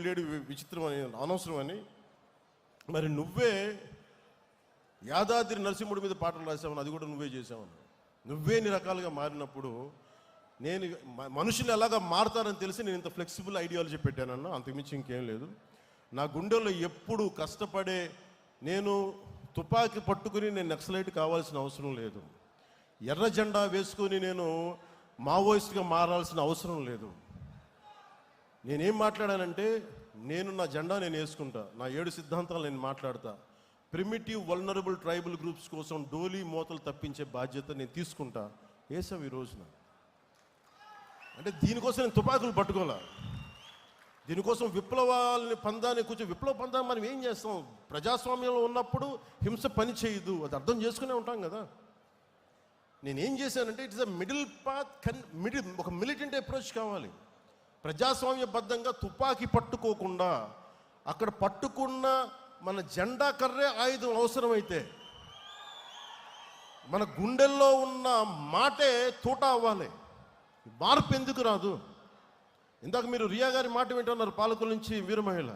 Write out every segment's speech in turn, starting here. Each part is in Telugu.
లేడు విచిత్రం అని అనవసరం. మరి నువ్వే యాదాద్రి నరసింహుడి మీద పాటలు రాసావని, అది కూడా నువ్వే చేసావని. నువ్వే ఇన్ని రకాలుగా మారినప్పుడు నేను మనుషులు ఎలాగా మారుతారని తెలిసి నేను ఇంత ఫ్లెక్సిబుల్ ఐడియాలజీ పెట్టానన్నా, అంతకుమించి ఇంకేం లేదు. నా గుండెల్లో ఎప్పుడు కష్టపడే, నేను తుపాకీ పట్టుకుని నేను నక్సలైట్ కావాల్సిన అవసరం లేదు. ఎర్ర జెండా వేసుకొని నేను మావోయిస్ట్గా మారాల్సిన అవసరం లేదు. నేనేం మాట్లాడానంటే, నేను నా జెండా నేను వేసుకుంటా, నా 7 సిద్ధాంతాలు నేను మాట్లాడతా. ప్రిమిటివ్ వల్నరబుల్ ట్రైబల్ గ్రూప్స్ కోసం డోలీ మోతలు తప్పించే బాధ్యత నేను తీసుకుంటా. వేసాం ఈ రోజున. అంటే దీనికోసం నేను తుపాకులు పట్టుకోలే. దీనికోసం విప్లవాలని పందాన్ని కూర్చొని, విప్లవ పందాన్ని మనం ఏం చేస్తాం? ప్రజాస్వామ్యంలో ఉన్నప్పుడు హింస పని చేయదు, అది అర్థం చేసుకునే ఉంటాం కదా. నేనేం చేశానంటే, ఇట్స్ అ మిడిల్ పాత్, ఒక మిలిటెంట్ అప్రోచ్ కావాలి. ప్రజాస్వామ్యబద్ధంగా తుపాకీ పట్టుకోకుండా, అక్కడ పట్టుకున్న మన జెండా కర్రే ఆయుధం అవసరమైతే, మన గుండెల్లో ఉన్న మాటే తూట అవ్వాలి. మార్పు ఎందుకు రాదు? ఇందాక మీరు రియా గారి మాట వింటున్నారు, పాలకుల నుంచి వీర మహిళ.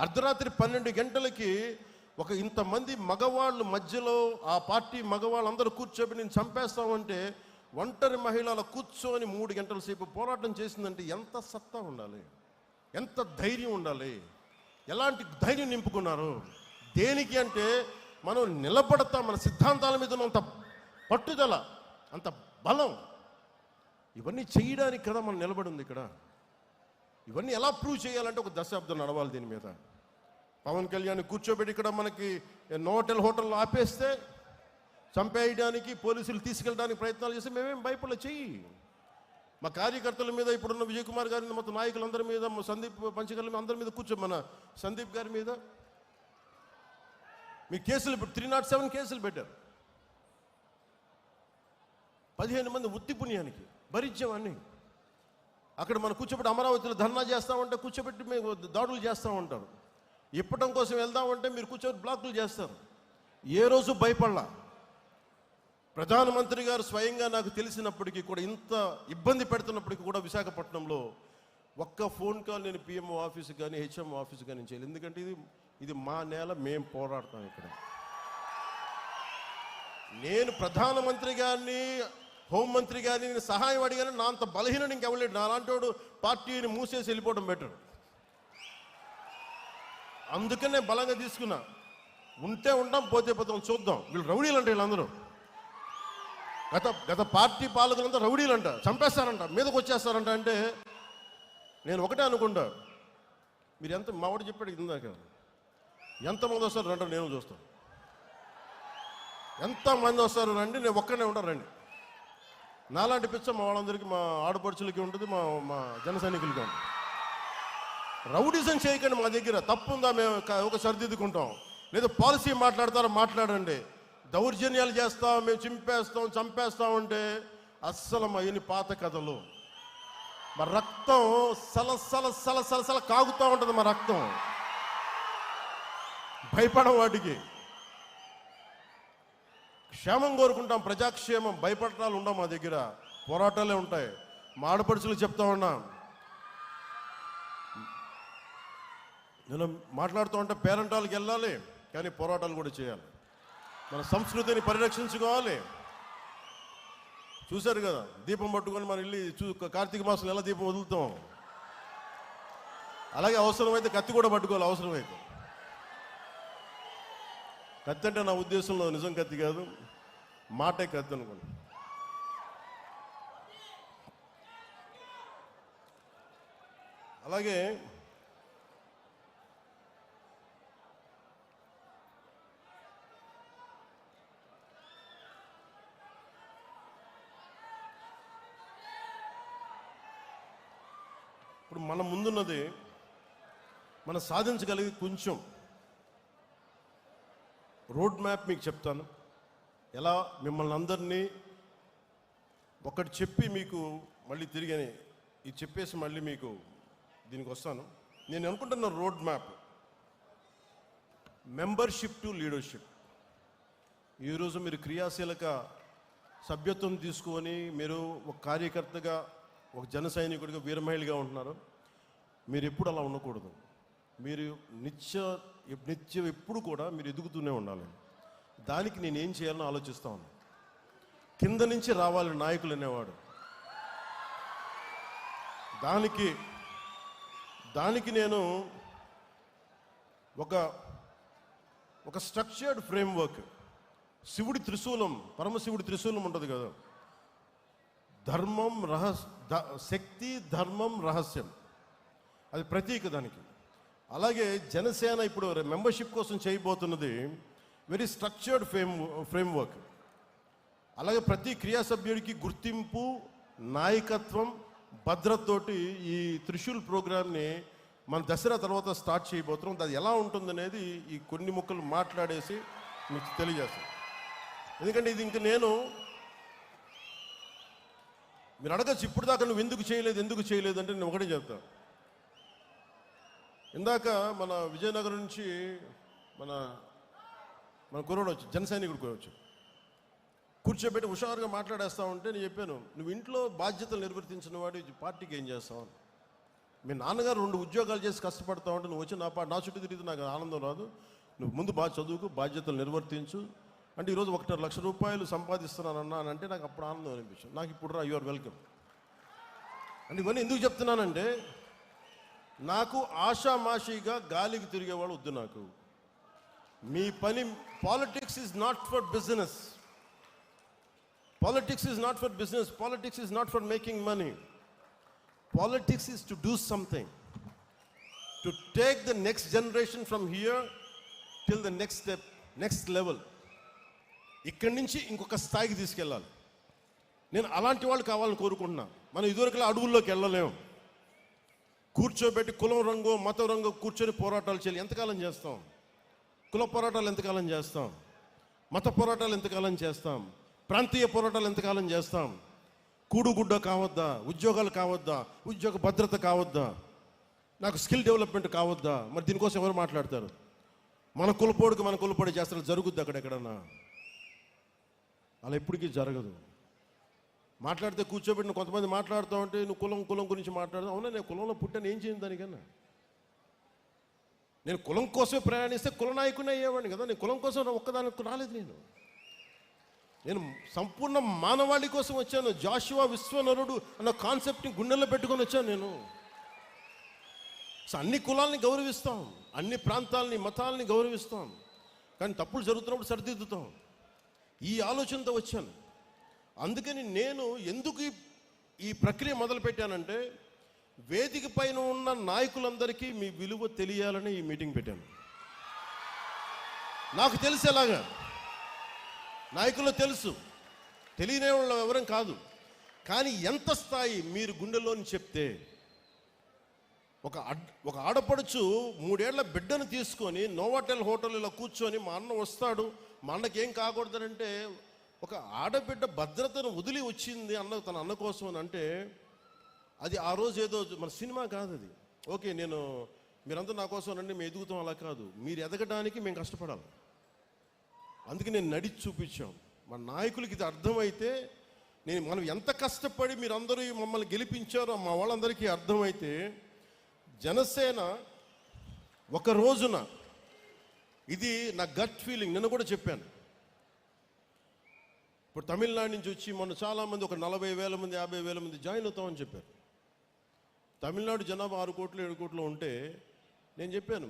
అర్ధరాత్రి 12 గంటలకి ఒక ఇంతమంది మగవాళ్ళు మధ్యలో, ఆ పార్టీ మగవాళ్ళందరూ కూర్చోబెట్టి నేను చంపేస్తామంటే, ఒంటరి మహిళల కూర్చొని 3 గంటల సేపు పోరాటం చేసిందంటే ఎంత సత్తా ఉండాలి, ఎంత ధైర్యం ఉండాలి, ఎలాంటి ధైర్యం నింపుకున్నారు. దేనికి అంటే, మనం నిలబడతాం, మన సిద్ధాంతాల మీద అంత పట్టుదల, అంత బలం, ఇవన్నీ చేయడానికి కదా మనం నిలబడి ఉంది ఇక్కడ. ఇవన్నీ ఎలా ప్రూవ్ చేయాలంటే ఒక దశాబ్దం నడవాలి దీని మీద. పవన్ కళ్యాణ్ కూర్చోబెట్టి ఇక్కడ మనకి నోటెల్ హోటల్లో ఆపేస్తే, చంపేయడానికి పోలీసులు తీసుకెళ్ళడానికి ప్రయత్నాలు చేస్తే మేమేం భయపడలే. చెయ్యి. మా కార్యకర్తల మీద, ఇప్పుడున్న విజయ్ కుమార్ గారి మొత్తం నాయకులందరి మీద, సందీప్ పంచకర్ల మీద, అందరి మీద మన సందీప్ గారి మీద మీ కేసులు 307 కేసులు పెట్టారు. 15 మంది ఉత్తి పుణ్యానికి భరించామని. అక్కడ మనం కూర్చోబెట్టి అమరావతిలో ధర్నా చేస్తామంటే కూర్చోబెట్టి మేము దాడులు చేస్తూ ఉంటారు. ఇప్పటం కోసం వెళ్దామంటే మీరు కూర్చోబెట్టి బ్లాకులు చేస్తారు. ఏ రోజు భయపడలా. ప్రధానమంత్రి గారు స్వయంగా నాకు తెలిసినప్పటికీ కూడా, ఇంత ఇబ్బంది పెడుతున్నప్పటికీ కూడా విశాఖపట్నంలో ఒక్క ఫోన్ కాల్ నేను పిఎంఓ ఆఫీస్కి కానీ హెచ్ఎంఓ ఆఫీస్కి కానీ చేయాలి. ఎందుకంటే ఇది మా నేల, మేము పోరాడతాం ఇక్కడ. నేను ప్రధానమంత్రి గారిని, హోంమంత్రి గారిని నేను సహాయం అడిగాను. నా అంత బలహీనుడు ఇంకెవలేడు. నా అలాంటి వాడు పార్టీని మూసేసి వెళ్ళిపోవడం బెటర్. అందుకనే బలంగా తీసుకున్నా. ఉంటే ఉంటాం, పోతే పోతాం, చూద్దాం. వీళ్ళు రౌడీలు అంటే, వీళ్ళందరూ గత పార్టీ పాలకులంతా రౌడీలు అంట, చంపేస్తారంట, మీదకి వచ్చేస్తారంట. అంటే నేను ఒకటే అనుకుంటా, మీరు ఎంత, మావాడు చెప్పాడు ఇందాక, ఎంతమంది వస్తారు రండి, నేను చూస్తాను. ఎంతమంది వస్తారు రండి, నేను ఒక్కనే ఉంటాను రండి. నాలాంటి పిచ్చ మా వాళ్ళందరికీ, మా ఆడపడుచులకి ఉంటుంది, మా జన సైనికులకి ఉంటుంది. రౌడీజం చేయకండి. మా దగ్గర తప్పు ఉందా మేము ఒక సరిదిద్దుకుంటాం. లేదా పాలసీ మాట్లాడతారా, మాట్లాడండి. దౌర్జన్యాలు చేస్తాం, మేము చింపేస్తాం, చంపేస్తామంటే అస్సలు మా ఎన్ని పాత కథలు. మా రక్తం సలసల కాగుతూ ఉంటుంది. మా రక్తం భయపడం. వాటికి క్షేమం కోరుకుంటాం, ప్రజాక్షేమం. భయపడటాలు ఉండవు మా దగ్గర, పోరాటాలే ఉంటాయి. మా ఆడపడుచులు చెప్తా ఉన్నా, నేను మాట్లాడుతూ ఉంటే పేరెంటాలకు వెళ్ళాలి, కానీ పోరాటాలు కూడా చేయాలి. మన సంస్కృతిని పరిరక్షించుకోవాలి. చూశారు కదా, దీపం పట్టుకొని మనం వెళ్ళి కార్తీక మాసంలో ఎలా దీపం వదులుతాం, అలాగే అవసరమైతే కత్తి కూడా పట్టుకోవాలి. అవసరమైతే కత్తి అంటే నా ఉద్దేశంలో నిజం కత్తి కాదు, మాటే కత్తి అనుకోండి. అలాగే ఇప్పుడు మన ముందున్నది, మనం సాధించగలిగి కొంచెం రోడ్ మ్యాప్ మీకు చెప్తాను. ఎలా మిమ్మల్ని అందరినీ ఒకటి చెప్పి మీకు మళ్ళీ తిరిగి ఇది చెప్పేసి మళ్ళీ మీకు దీనికి వస్తాను. నేను అనుకుంటున్న road map, membership to leadership. ఈరోజు మీరు క్రియాశీలక సభ్యత్వం తీసుకొని మీరు ఒక కార్యకర్తగా, ఒక జన సైనికుడిగా, వీరమహిళగా ఉంటున్నారు. మీరు ఎప్పుడు అలా ఉండకూడదు. మీరు నిత్యం ఎప్పుడు కూడా మీరు ఎదుగుతూనే ఉండాలి. దానికి నేను ఏం చేయాలని ఆలోచిస్తా ఉన్నాను. కింద నుంచి రావాలి నాయకులు అనేవాడు. దానికి నేను ఒక స్ట్రక్చర్డ్ ఫ్రేమ్వర్క్, శివుడి త్రిశూలం, పరమశివుడి త్రిశూలం ఉంటుంది కదా, శక్తి, ధర్మం, రహస్యం, అది ప్రతీక దానికి. అలాగే జనసేన ఇప్పుడు మెంబర్షిప్ కోసం చేయబోతున్నది వెరీ స్ట్రక్చర్డ్ ఫ్రేమ్వర్క్. అలాగే ప్రతి క్రియా సభ్యుడికి గుర్తింపు, నాయకత్వం, భద్రతతోటి ఈ త్రిశూల్ ప్రోగ్రామ్ని మన దసరా తర్వాత స్టార్ట్ చేయబోతున్నాం. అది ఎలా ఉంటుందనేది ఈ కొన్ని ముక్కలు మాట్లాడేసి మీకు తెలియజేస్తాను. ఎందుకంటే ఇది ఇంక మీరు అడగచ్చు, ఇప్పుడు దాకా నువ్వు ఎందుకు చేయలేదు అంటే నేను ఒకటే చెప్తాను. ఇందాక మన విజయనగరం నుంచి మన కుర్రోడు వచ్చి, జనసైనికుడు వచ్చి కూర్చోబెట్టి హుషారుగా మాట్లాడేస్తా ఉంటే నేను చెప్పాను, నువ్వు ఇంట్లో బాధ్యతలు నిర్వర్తించిన వాడు పార్టీకి ఏం చేస్తావు? మీ నాన్నగారు 2 ఉద్యోగాలు చేసి కష్టపడతా ఉంటే నువ్వు వచ్చి నా చుట్టూ తిరిగితే నాకు ఆనందం రాదు. నువ్వు ముందు బాగా చదువుకు, బాధ్యతలు నిర్వర్తించు అంటే ఈరోజు 1.5 లక్ష రూపాయలు సంపాదిస్తున్నానన్నా అని అంటే నాకు అప్పుడు ఆనందం అనిపించింది. నాకు ఇప్పుడు రా, యు ఆర్ వెల్కమ్ అంటే. ఇవన్నీ ఎందుకు చెప్తున్నానంటే, నాకు ఆషామాషిగా గాలికి తిరిగేవాడు వద్దు. నాకు మీ పని, politics is not for business, politics is not for business, politics is not for making money. Politics is to do something, to take the next generation from here till the next step, next level. ఇక్కడి నుంచి ఇంకొక స్థాయికి తీసుకెళ్ళాలి. నేను అలాంటి వాళ్ళు కావాలని కోరుకుంటున్నా. మనం ఇదివరకులా అడవుల్లోకి వెళ్ళలేము. కూర్చోబెట్టి కులం రంగు, మతం రంగు కూర్చొని పోరాటాలు చేయాలి. ఎంతకాలం చేస్తాం? కుల పోరాటాలు ఎంతకాలం చేస్తాం? మత పోరాటాలు ఎంతకాలం చేస్తాం? ప్రాంతీయ పోరాటాలు ఎంతకాలం చేస్తాం? కూడుగుడ్డ కావద్దా? ఉద్యోగాలు కావద్దా? ఉద్యోగ భద్రత కావద్దా? నాకు స్కిల్ డెవలప్మెంట్ కావద్దా? మరి దీనికోసం ఎవరు మాట్లాడతారు? మన కులపోడి చేస్తారు. జరుగుద్ది అక్కడెక్కడన్నా? అలా ఎప్పటికీ జరగదు. మాట్లాడితే కూర్చోబెట్టిన కొంతమంది మాట్లాడుతూ ఉంటే నువ్వు కులం గురించి మాట్లాడదాం. అవునా, నేను కులంలో పుట్టాను, ఏం చేయను దానికన్నా? నేను కులం కోసమే ప్రయాణిస్తే కుల నాయకుని అయ్యేవాడిని కదా. నేను కులం కోసం ఒక్కదానికి రాలేదు. నేను సంపూర్ణ మానవాళి కోసం వచ్చాను. జాషువా విశ్వనరుడు అన్న కాన్సెప్ట్ని గుండెల్లో పెట్టుకొని వచ్చాను నేను. సో అన్ని కులాలని గౌరవిస్తాం, అన్ని ప్రాంతాలని, మతాలని గౌరవిస్తాం, కానీ తప్పులు జరుగుతున్నప్పుడు సరిదిద్దుతాం. ఈ ఆలోచనతో వచ్చాను. అందుకని నేను ఎందుకు ఈ ప్రక్రియ మొదలుపెట్టానంటే, వేదిక పైన ఉన్న నాయకులందరికీ మీ విలువ తెలియాలని ఈ మీటింగ్ పెట్టాను. నాకు తెలుసు ఎలాగా, నాయకులు తెలుసు, తెలియని వాళ్ళు ఎవరం కాదు. కానీ ఎంత స్థాయి మీరు గుండెలోని చెప్తే, ఒక ఆడపడుచు 3 ఏళ్ల బిడ్డను తీసుకొని నోవాటెల్ హోటల్లో కూర్చొని మా అన్న వస్తాడు, మా అన్నకి ఏం కాకూడదనంటే, ఒక ఆడబిడ్డ భద్రతను వదిలి వచ్చింది తన అన్న కోసం అని అంటే, అది ఆ రోజు ఏదో మన సినిమా కాదు అది. ఓకే, మీరంతా నా కోసం రండి, మేము ఎదుగుతాం, అలా కాదు. మీరు ఎదగడానికి మేము కష్టపడాలి. అందుకే నేను నడిచి చూపించాం. మన నాయకులకి ఇది అర్థమైతే, మనం ఎంత కష్టపడి మీరందరూ మమ్మల్ని గెలిపించారో మా వాళ్ళందరికీ అర్థమైతే, జనసేన ఒక రోజున, ఇది నా గట్ ఫీలింగ్, నేను కూడా చెప్పాను. ఇప్పుడు తమిళనాడు నుంచి వచ్చి మొన్న చాలామంది, ఒక 40,000 మంది 50,000 మంది జాయిన్ అవుతామని చెప్పారు. తమిళనాడు జనాభా 6 కోట్లు 7 కోట్లు ఉంటే నేను చెప్పాను.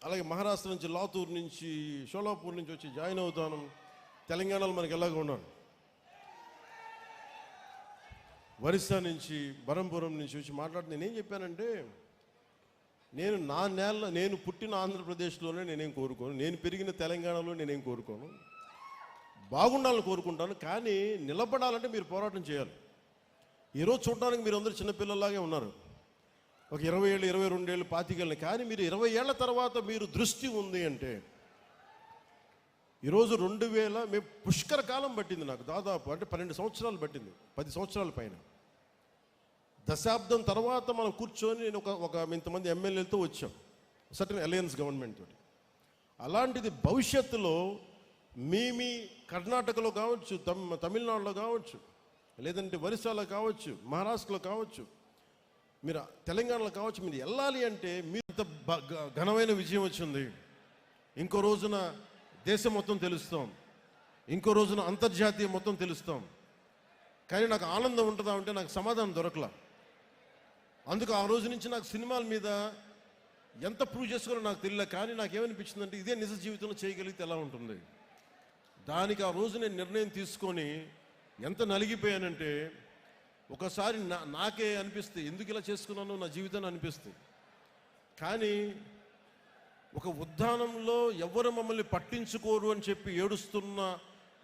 అలాగే మహారాష్ట్ర నుంచి, లాతూర్ నుంచి, షోలాపూర్ నుంచి వచ్చి జాయిన్ అవుతాను. తెలంగాణలో మనకి ఎలాగ ఉన్నాను, ఒరిస్సా నుంచి, బరంపురం నుంచి వచ్చి మాట్లాడుతూ నేనేం చెప్పానంటే, నేను పుట్టిన ఆంధ్రప్రదేశ్లోనే నేనేం కోరుకోను, నేను పెరిగిన తెలంగాణలో నేనేం కోరుకోను, బాగుండాలని కోరుకుంటాను. కానీ నిలబడాలంటే మీరు పోరాటం చేయాలి. ఈరోజు చూడడానికి మీరు అందరూ చిన్నపిల్లలాగే ఉన్నారు, ఒక 20 ఏళ్ళు, 22 ఏళ్ళు, 25 ఏళ్ళు. కానీ మీరు 20 ఏళ్ల తర్వాత మీరు దృష్టి ఉంది అంటే, ఈరోజు 2000 మేము పుష్కర కాలం పట్టింది నాకు, దాదాపు అంటే 12 సంవత్సరాలు పట్టింది, 10 సంవత్సరాల పైన. దశాబ్దం తర్వాత మనం కూర్చొని నేను ఒక ఇంతమంది ఎమ్మెల్యేలతో వచ్చాం, సర్టన్ అలయన్స్ గవర్నమెంట్ తోటి. అలాంటిది భవిష్యత్తులో మీ కర్ణాటకలో కావచ్చు, తమిళనాడులో కావచ్చు, లేదంటే ఒరిస్సాలో కావచ్చు, మహారాష్ట్రలో కావచ్చు, మీరు తెలంగాణలో కావచ్చు, మీరు వెళ్ళాలి అంటే మీరు ఇంత ఘనమైన విజయం వచ్చింది, ఇంకో రోజున దేశం మొత్తం తెలుస్తాం, ఇంకో రోజున అంతర్జాతీయ మొత్తం తెలుస్తాం, కానీ నాకు ఆనందం ఉంటుందా అంటే నాకు సమాధానం దొరకలా. అందుకు ఆ రోజు నుంచి నాకు సినిమాల మీద ఎంత ప్రూవ్ చేసుకోవాలో నాకు తెలియలే. కానీ నాకేమనిపించిందంటే ఇదే నిజ జీవితంలో చేయగలిగితే ఎలా ఉంటుంది. దానికి ఆ రోజు నేను నిర్ణయం తీసుకొని ఎంత నలిగిపోయానంటే ఒకసారి నాకే అనిపిస్తే ఎందుకు ఇలా చేసుకున్నానో నా జీవితాన్ని అనిపిస్తుంది. కానీ ఒక ఉద్దానంలో ఎవరు మమ్మల్ని పట్టించుకోరు అని చెప్పి ఏడుస్తున్న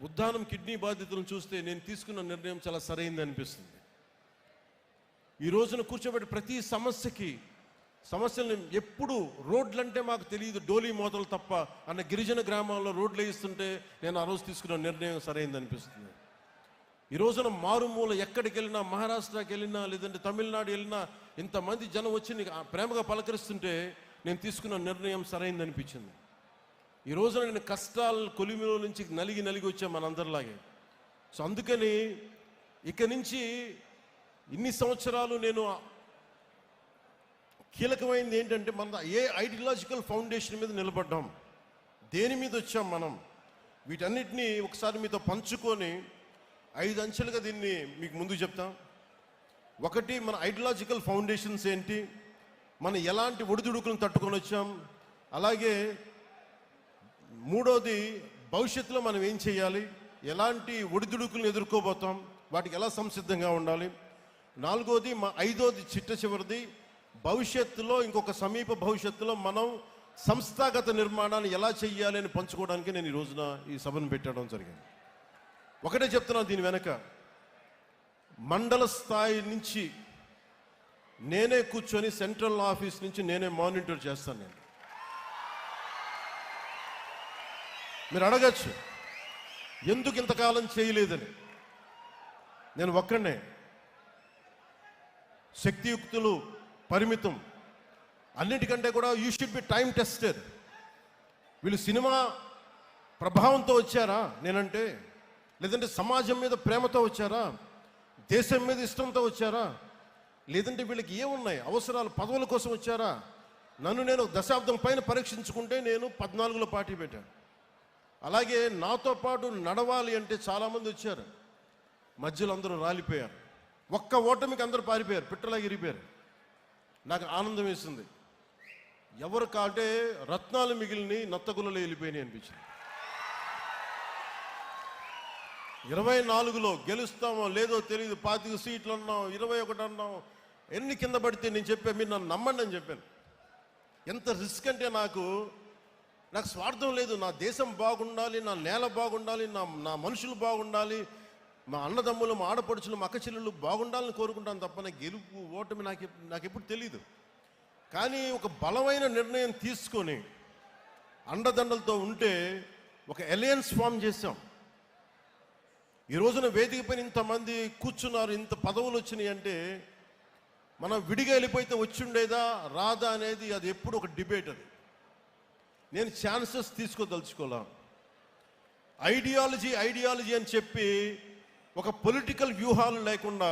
ఉద్దానం కిడ్నీ బాధితులను చూస్తే నేను తీసుకున్న నిర్ణయం చాలా సరైంది అనిపిస్తుంది. ఈ రోజున కూర్చోబెట్టి ప్రతి సమస్యలను ఎప్పుడు రోడ్లంటే మాకు తెలియదు, డోలీ మోతలు తప్ప అన్న గిరిజన గ్రామాల్లో రోడ్లు వేయిస్తుంటే నేను ఆ రోజు తీసుకున్న నిర్ణయం సరైంది అనిపిస్తుంది. ఈ రోజున మారుమూల ఎక్కడికి వెళ్ళినా, మహారాష్ట్రకి వెళ్ళినా లేదంటే తమిళనాడు వెళ్ళినా ఇంతమంది జనం వచ్చి నీకు ప్రేమగా పలకరిస్తుంటే నేను తీసుకున్న నిర్ణయం సరైంది అనిపించింది. ఈ రోజున నేను కష్టాల కొలిమిలో నుంచి నలిగి వచ్చాం మనందరిలాగే. సో అందుకని ఇక నుంచి ఇన్ని సంవత్సరాలు నేను కీలకమైనది ఏంటంటే మన ఏ ఐడియాలజికల్ ఫౌండేషన్ మీద నిలబడ్డాం, దేని మీద వచ్చాం మనం, వీటన్నిటినీ ఒకసారి మీతో పంచుకొని 5 అంచెలుగా దీన్ని మీకు ముందు చెప్తాం. ఒకటి, మన ఐడియాలజికల్ ఫౌండేషన్స్ ఏంటి, మనం ఎలాంటి ఒడిదుడుకులను తట్టుకొని వచ్చాం, అలాగే మూడోది భవిష్యత్తులో మనం ఏం చేయాలి, ఎలాంటి ఒడిదుడుకులను ఎదుర్కోబోతాం, వాటికి ఎలా సంసిద్ధంగా ఉండాలి, నాలుగోది ఐదోది చివరిది భవిష్యత్తులో ఇంకొక సమీప భవిష్యత్తులో మనం సంస్థాగత నిర్మాణాన్ని ఎలా చెయ్యాలి అని పంచుకోవడానికి నేను ఈ రోజున ఈ సభను పెట్టడం జరిగింది. ఒకటే చెప్తున్నాను, దీని వెనక మండల స్థాయి నుంచి నేనే కూర్చొని సెంట్రల్ ఆఫీస్ నుంచి నేనే మానిటర్ చేస్తాను. మీరు అడగచ్చు ఎందుకు ఇంతకాలం చేయలేదని. నేను ఒక్కడే, శక్తియుక్తులు పరిమితం, అన్నిటికంటే కూడా you should be time tested. వీళ్ళు సినిమా ప్రభావంతో వచ్చారా నేనంటే, లేదంటే సమాజం మీద ప్రేమతో వచ్చారా, దేశం మీద ఇష్టంతో వచ్చారా, లేదంటే వీళ్ళకి ఏమున్నాయి అవసరాలు, పదవుల కోసం వచ్చారా. నేను దశాబ్దం పైన పరీక్షించుకుంటే నేను 14లో పార్టీ పెట్టాను. అలాగే నాతో పాటు నడవాలి అంటే చాలామంది వచ్చారు, మధ్యలో అందరూ రాలిపోయారు, ఒక్క ఓటమికి అందరూ పారిపోయారు, పిట్టలాగా ఇరిగిపోయారు. నాకు ఆనందం వేసింది, ఎవరు కాటే రత్నాలు మిగిలిని నత్తగులలో వెళ్ళిపోయినాయి అనిపించింది. 24లో గెలుస్తామో లేదో తెలియదు, 25 సీట్లు అన్నాం, 21 అన్నాం, ఎన్ని కింద పడితే నేను చెప్పాను మీరు నన్ను నమ్మండి అని చెప్పాను. ఎంత రిస్క్ అంటే నాకు స్వార్థం లేదు, నా దేశం బాగుండాలి, నా నేల బాగుండాలి, నా మనుషులు బాగుండాలి, మా అన్నదమ్ములు, మా ఆడపడుచులు, మా అక్క చెల్లెళ్ళు బాగుండాలని కోరుకుంటాను తప్ప నాకు గెలుపు ఓటమి నాకెప్పుడు తెలియదు. కానీ ఒక బలమైన నిర్ణయం తీసుకొని అండదండలతో ఉంటే ఒక అలయన్స్ ఫామ్ చేశాం. ఈ రోజున వేదిక పైన ఇంతమంది కూర్చున్నారు, ఇంత పదవులు వచ్చినాయి అంటే మనం విడిగా వెళ్ళిపోతే వచ్చిండేదా రాదా అనేది అది ఎప్పుడు ఒక డిబేట్. అది నేను ఛాన్సెస్ తీసుకోదలుచుకోలే. ఐడియాలజీ అని చెప్పి ఒక పొలిటికల్ వ్యూహాలు లేకుండా,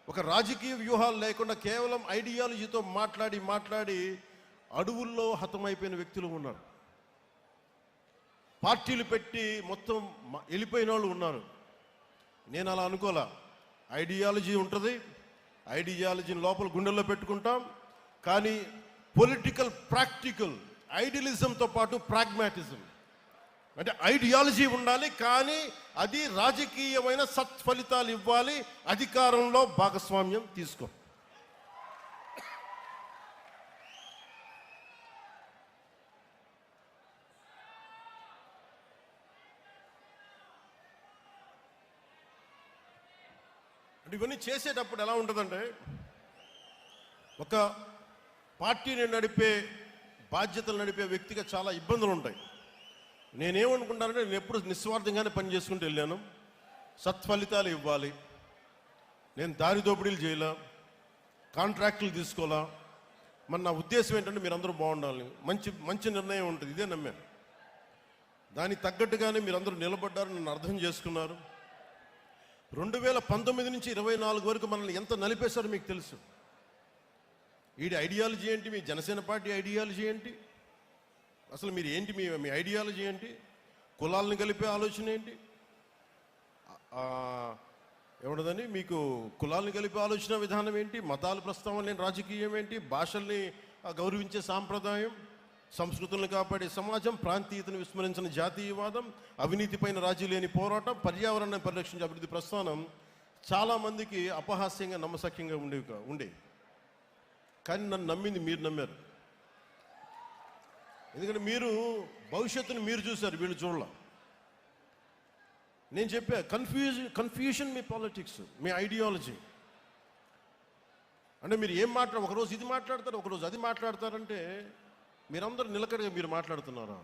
ఒక రాజకీయ వ్యూహాలు లేకుండా కేవలం ఐడియాలజీతో మాట్లాడి అడవుల్లో హతమైపోయిన వ్యక్తులు ఉన్నారు. పార్టీలు పెట్టి మొత్తం వెళ్ళిపోయిన వాళ్ళు ఉన్నారు. నేను అలా అనుకోలే. ఐడియాలజీ ఉంటుంది, ఐడియాలజీని లోపల గుండెల్లో పెట్టుకుంటాం, కానీ పొలిటికల్ ప్రాక్టికల్ ఐడియలిజంతో పాటు ప్రాగ్మాటిజం అంటే ఐడియాలజీ ఉండాలి, కానీ అది రాజకీయమైన సత్ఫలితాలు ఇవ్వాలి, అధికారంలో భాగస్వామ్యం తీసుకో. అంటే ఇవన్నీ చేసేటప్పుడు ఎలా ఉంటుందంటే, ఒక పార్టీని నడిపే బాధ్యతలు నడిపే వ్యక్తిగా చాలా ఇబ్బందులు ఉంటాయి. నేనేమనుకుంటానంటే, నేను ఎప్పుడు నిస్వార్థంగానే పని చేసుకుంటూ వెళ్ళాను, సత్ఫలితాలు ఇవ్వాలి, నేను దారి దోపిడీలు చేయలా, కాంట్రాక్టులు తీసుకోవాలా. మరి నా ఉద్దేశం ఏంటంటే మీరందరూ బాగుండాలి, మంచి నిర్ణయం ఉంటుంది, ఇదే నమ్మాను. దానికి తగ్గట్టుగానే మీరందరూ నిలబడ్డారు, నన్ను అర్థం చేసుకున్నారు. 2019 నుంచి 24 వరకు మనల్ని ఎంత నలిపేశారో మీకు తెలుసు. వీడి ఐడియాలజీ ఏంటి? మీ జనసేన పార్టీ ఐడియాలజీ ఏంటి? అసలు మీరు ఏంటి? మీ ఐడియాలజీ ఏంటి? కులాలను కలిపే ఆలోచన ఏంటి? ఏమన్నదని మీకు కులాలను కలిపే ఆలోచన విధానం ఏంటి? మతాల ప్రస్తావన లేని రాజకీయం ఏంటి? భాషల్ని గౌరవించే సాంప్రదాయం, సంస్కృతులను కాపాడే సమాజం, ప్రాంతీయతను విస్మరించిన జాతీయవాదం, అవినీతిపైన రాజీ లేని పోరాటం, పర్యావరణాన్ని పరిరక్షించే అభివృద్ధి ప్రస్థానం చాలామందికి అపహాస్యంగా నమ్మశక్యంగా ఉండే. కానీ నన్ను నమ్మింది మీరు నమ్మారు. ఎందుకంటే మీరు భవిష్యత్తును మీరు చూశారు, వీళ్ళు చూడాల. నేను చెప్పా, కన్ఫ్యూజన్ మీ పాలిటిక్స్, మీ ఐడియాలజీ. అంటే మీరు ఏం ఒకరోజు ఇది మాట్లాడతారు, ఒకరోజు అది మాట్లాడతారంటే మీరందరూ నిలకడగా మీరు మాట్లాడుతున్నారా?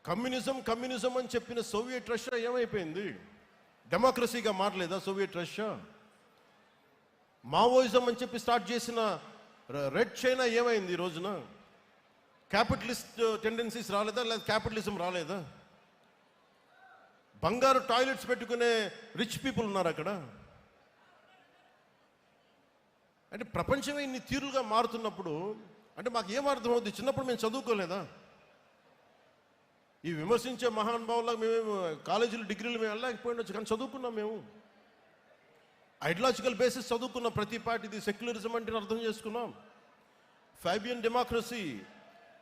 కమ్యూనిజం అని చెప్పిన సోవియట్ రష్యా ఏమైపోయింది? డెమోక్రసీగా మారలేదా సోవియట్ రష్యా? మావోయిజం అని చెప్పి స్టార్ట్ చేసిన రెడ్ చైనా ఏమైంది ఈ రోజున? క్యాపిటలిస్ట్ టెండెన్సీస్ రాలేదా? లేదా క్యాపిటలిజం రాలేదా? బంగారు టాయిలెట్స్ పెట్టుకునే రిచ్ పీపుల్ ఉన్నారు అక్కడ. అంటే ప్రపంచమే ఇన్ని తీరులుగా మారుతున్నప్పుడు అంటే మాకు ఏం అర్థమవుతుంది? చిన్నప్పుడు మేము చదువుకోలేదా? ఈ విమర్శించే మహానుభావులకు మేము కాలేజీలు డిగ్రీలు మేము వెళ్ళలేకపోయిండొచ్చు, కానీ చదువుకున్నాం. మేము ఐడియాలజికల్ బేసిస్ చదువుకున్నాం. ప్రతి పార్టీది సెక్యులరిజం అంటే అర్థం చేసుకున్నాం. ఫాబియన్ డెమోక్రసీ,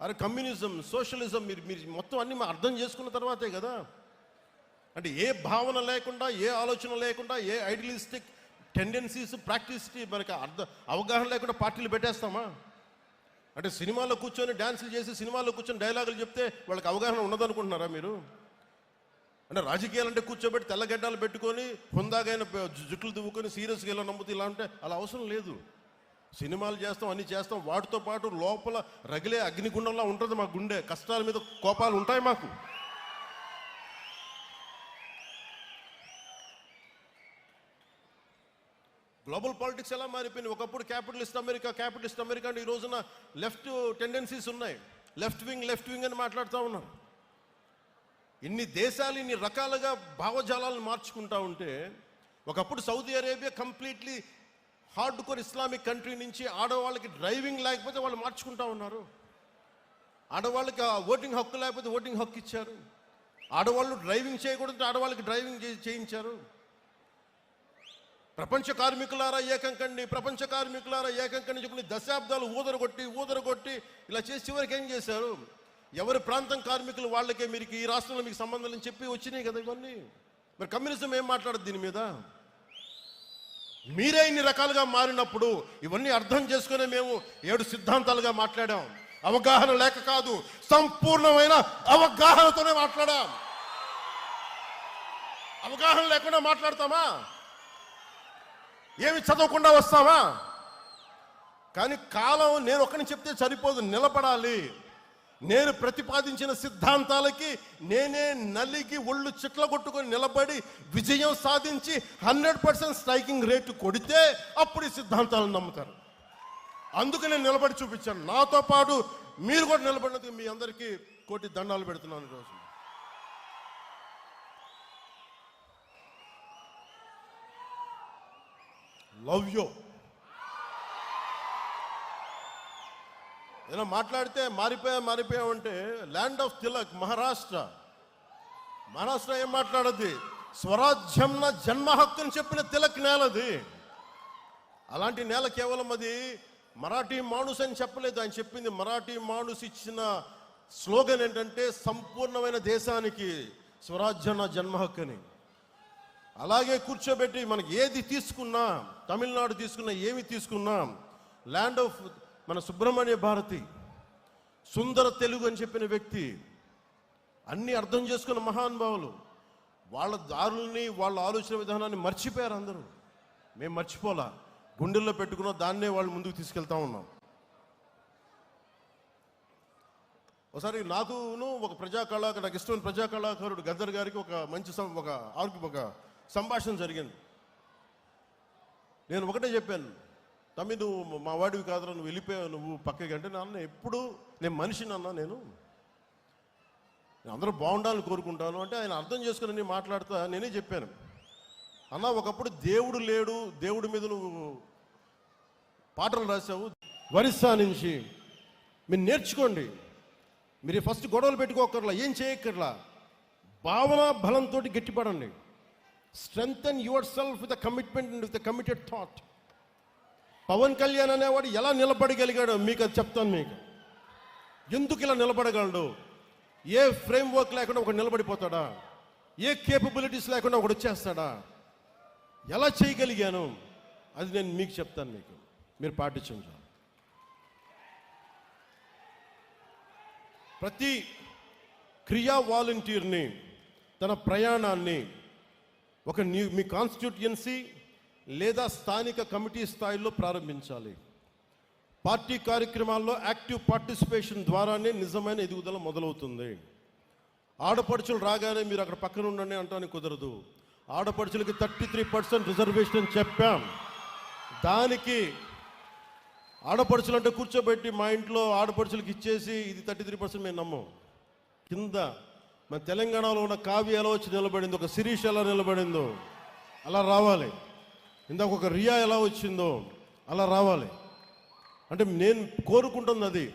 అరే కమ్యూనిజం, సోషలిజం మీరు మొత్తం అన్ని అర్థం చేసుకున్న తర్వాతే కదా. అంటే ఏ భావన లేకుండా, ఏ ఆలోచన లేకుండా, ఏ ఐడియలిస్టిక్ టెండెన్సీస్ ప్రాక్టీస్ మనకి అవగాహన లేకుండా పార్టీలు పెట్టేస్తామా? అంటే సినిమాలో కూర్చొని డ్యాన్సులు చేసి, సినిమాలో కూర్చొని డైలాగులు చెప్తే వాళ్ళకి అవగాహన ఉండదనుకుంటున్నారా మీరు? అంటే రాజకీయాలు అంటే కూర్చోబెట్టి తెల్లగడ్డలు పెట్టుకొని హుందాగైన జుట్లు దువ్వుకొని సీరియస్గా ఇలా నమ్ముతూ ఇలా అంటే అలా అవసరం లేదు. సినిమాలు చేస్తాం, అన్నీ చేస్తాం, వాటితో పాటు లోపల రగిలే అగ్నిగుండంలా ఉంటుంది మా గుండె. కష్టాల మీద కోపాలు ఉంటాయి మాకు. గ్లోబల్ పాలిటిక్స్ ఎలా మారిపోయింది? ఒకప్పుడు క్యాపిటలిస్ట్ అమెరికా అంటే ఈ రోజున లెఫ్ట్ టెండెన్సీస్ ఉన్నాయి. లెఫ్ట్ వింగ్ అని మాట్లాడుతూ ఉన్నారు. ఇన్ని దేశాలు ఇన్ని రకాలుగా భావజాలాలను మార్చుకుంటా ఉంటే, ఒకప్పుడు Saudi Arabia completely hard core Islamic country నుంచి ఆడవాళ్ళకి డ్రైవింగ్ లేకపోతే వాళ్ళు మార్చుకుంటా ఉన్నారు. ఆడవాళ్ళకి ఓటింగ్ హక్కు లేకపోతే ఓటింగ్ హక్కు ఇచ్చారు. ఆడవాళ్ళు డ్రైవింగ్ చేయకూడదు, ఆడవాళ్ళకి డ్రైవింగ్ చేయించారు. ప్రపంచ కార్మికులారా ఏకం కండి చెప్పి దశాబ్దాలు ఊదరగొట్టి ఇలా చేసి చివరికి ఏం చేశారు? ఎవరి ప్రాంతం కార్మికులు వాళ్ళకే మీరు ఈ రాష్ట్రంలో మీకు సంబంధం అని చెప్పి వచ్చినాయి కదా ఇవన్నీ. మరి కమ్యూనిజం ఏం మాట్లాడదు దీని మీద? మీరే ఇన్ని రకాలుగా మారినప్పుడు ఇవన్నీ అర్థం చేసుకునే మేము 7 సిద్ధాంతాలుగా మాట్లాడాం. అవగాహన లేక కాదు, సంపూర్ణమైన అవగాహనతోనే మాట్లాడాం. అవగాహన లేకుండా మాట్లాడతామా? ఏమి చదవకుండా వస్తామా? కానీ కాలం నేను ఒక్కని చెప్తే సరిపోదు, నిలబడాలి. నేను ప్రతిపాదించిన సిద్ధాంతాలకి నేనే నలిగి ఒళ్ళు చిట్ల కొట్టుకొని నిలబడి విజయం సాధించి 100% స్ట్రైకింగ్ రేటు కొడితే అప్పుడు ఈ సిద్ధాంతాలను నమ్ముతారు. అందుకే నేను నిలబడి చూపించాను. నాతో పాటు మీరు కూడా నిలబడినందుకు మీ అందరికీ కోటి దండాలు పెడుతున్నాను ఈరోజు. Love you. ఏదైనా మాట్లాడితే మారిపోయామంటే ల్యాండ్ ఆఫ్ తిలక్ మహారాష్ట్ర ఏం మాట్లాడద్ది? స్వరాజ్యం నా జన్మ హక్కుని చెప్పిన తిలక్ నేలది. అలాంటి నేల కేవలం అది మరాఠీ మాణుస్ అని చెప్పలేదు. ఆయన చెప్పింది మరాఠీ మాణుస్ ఇచ్చిన స్లోగన్ ఏంటంటే సంపూర్ణమైన దేశానికి స్వరాజ్యం నా జన్మ హక్కుని. అలాగే కూర్చోబెట్టి మనకి ఏది తీసుకున్నా, తమిళనాడు తీసుకున్నా, ఏమి తీసుకున్నా, ల్యాండ్ ఆఫ్ మన సుబ్రహ్మణ్య భారతి, సుందర తెలుగు అని చెప్పిన వ్యక్తి, అన్నీ అర్థం చేసుకున్న మహానుభావులు వాళ్ళ దారుల్ని, వాళ్ళ ఆలోచన విధానాన్ని మర్చిపోయారు అందరూ. మేము మర్చిపోలా, గుండెల్లో పెట్టుకున్న దాన్నే వాళ్ళు ముందుకు తీసుకెళ్తా ఉన్నాం. ఒకసారి నాకును ఒక నాకు ఇష్టమైన ప్రజా కళాకారుడు గద్దర్ గారికి ఒక మంచి ఒక సంభాషణ జరిగింది. నేను ఒకటే చెప్పాను, తమ్మి నువ్వు మా వాడివి కాదురా, నువ్వు వెళ్ళిపోయావు, నువ్వు పక్కకి అంటే నేను మనిషిని అన్నా, నేను అందరూ బాగుండాలని కోరుకుంటాను అంటే ఆయన అర్థం చేసుకుని నేను మాట్లాడుతా నేనే చెప్పాను, అన్న ఒకప్పుడు దేవుడు లేడు, దేవుడి మీద నువ్వు పాటలు రాసావు ఒరిస్సా నుంచి. మీరు నేర్చుకోండి. మీరు ఫస్ట్ గొడవలు పెట్టుకోకర్లా, ఏం చేయక్కర్లా, భావన బలంతో గట్టిపడండి. Strengthen yourself with commitment and with committed thought. Pawan Kalyan అనేవాడు ఎలా నిలబడగలిగాడో మీకు అది చెప్తాను. మీకు ఎందుకు ఇలా నిలబడగలడు? ఏ ఫ్రేమ్ వర్క్ లేకుండా ఒకడు నిలబడిపోతాడా? ఏ కేపబిలిటీస్ లేకుండా ఒకడు వచ్చేస్తాడా? ఎలా చేయగలిగాను అది నేను మీకు చెప్తాను. మీకు మీరు పాటించండి. ప్రతి క్రియా వాలంటీర్ని తన ప్రయాణాన్ని ఒక మీ కాన్స్టిట్యూయన్సీ లేదా స్థానిక కమిటీ స్థాయిలో ప్రారంభించాలి. పార్టీ కార్యక్రమాల్లో యాక్టివ్ పార్టిసిపేషన్ ద్వారానే నిజమైన ఎదుగుదల మొదలవుతుంది. ఆడపడుచులు రాగానే మీరు అక్కడ పక్కన ఉండండి అంటానికి కుదరదు. ఆడపడుచులకి 33% రిజర్వేషన్ చెప్పాం. దానికి ఆడపడుచులు అంటే కూర్చోబెట్టి మా ఇంట్లో ఆడపడుచులకి ఇచ్చేసి ఇది 33% మేము నమ్మం. కింద మన తెలంగాణలో ఉన్న కావ్య ఎలా వచ్చి నిలబడిందో, ఒక శిరీష్ ఎలా నిలబడిందో అలా రావాలి. ఇందాక ఒక రియా ఎలా వచ్చిందో అలా రావాలి. అంటే నేను కోరుకుంటుంది అది.